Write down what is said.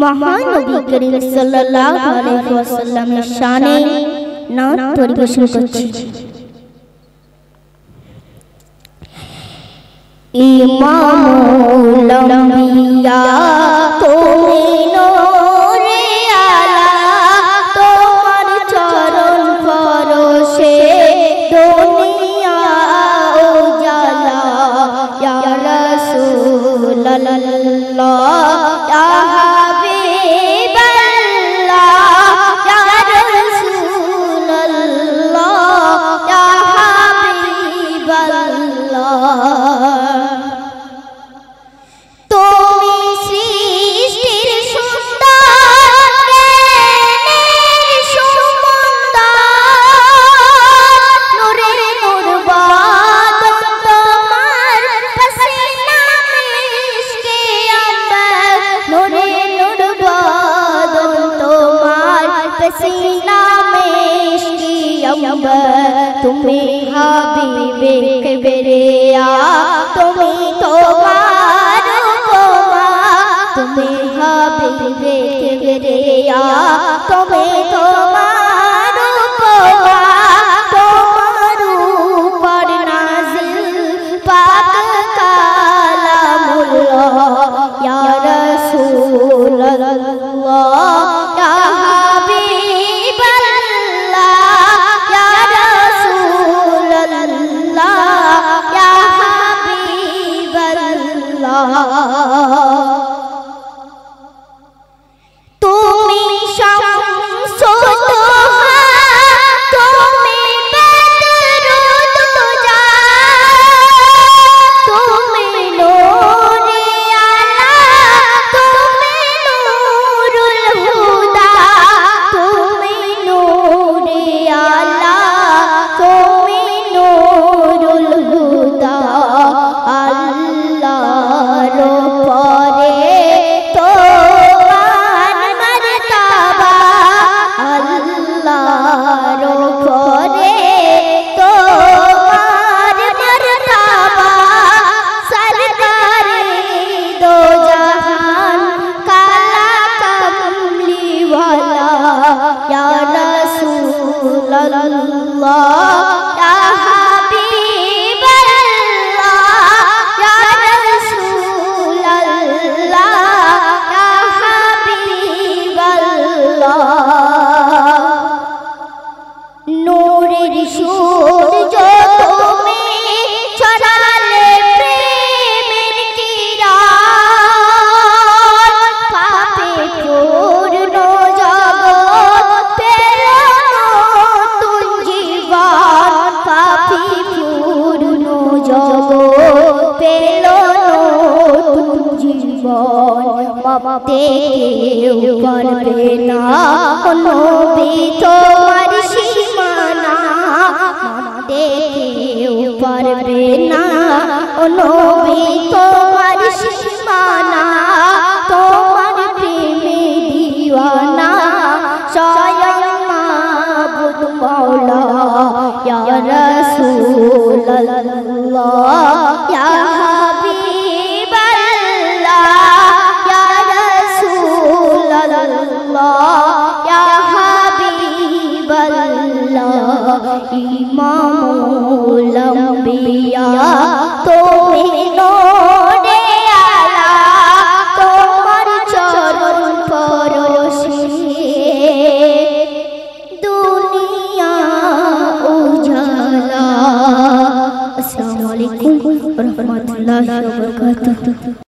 মহানবী করিম সাল্লাল্লাহু আলাইহি ওয়াসাল্লামের শানে নাত পরিবেশন করছি। ইমামুল আম্বিয়া তুমি নূরে আলা, তোমার চরণ পরশে দুনিয়া উজালা। ইয়া রাসূলুল্লাহ ইয়া হাবিবাল্লাহ, ইয়া রাসূলুল্লাহ ইয়া হাবিবাল্লাহ। তুমি হাবিবে কিবরিয়া, তুমি তোমার উপমা, তুমি হাবিবে কিবরিয়া, তুমি তোমার উপমা। তোমার উপর নাজিল পাক কালামুল্লাহ, ইয়া রাসূলুল্লাহ ইয়া তুমি শামসুদ দুহা, তুমি বদরুদ দুজা, তুমি নূরে আলা, তুমি নূরুল হুদা, তুমি নূরে আলা, তুমি নূরুল হুদা। আল্লাহর পরে তোমার মর্তবা, আল্লাহর পরে তোমার মর্তবা। সরকারে দো জাহান কালা কামলিওয়ালা, ইয়া রাসূলুল্লাহ ইয়া নূরের সূর্য তুমি ছড়ালে প্রেমের কিরণ, পাপে পূর্ণ জগৎ পেল নতুন জীবন, পাপি পূর্ণ জগৎ পেল নতুন জীবন। মাপতে কেউ পারবে না নবী তোমার সীমানা, মাপতে কেউ পারবে না নবী তোমার সীমানা। তোমার প্রেমে দিওয়ানা স্বয়ং মাবুদ মওলা, ইয়া রাসূলুল্লাহ ইয়া ইমামুল আম্বিয়া তুমি নূরে আলা, তোমার চরণ পরশে দুনিয়া উজালা। আসসালামু আলাইকুম ওয়া রাহমাতুল্লাহি ওয়া বারাকাতুহু।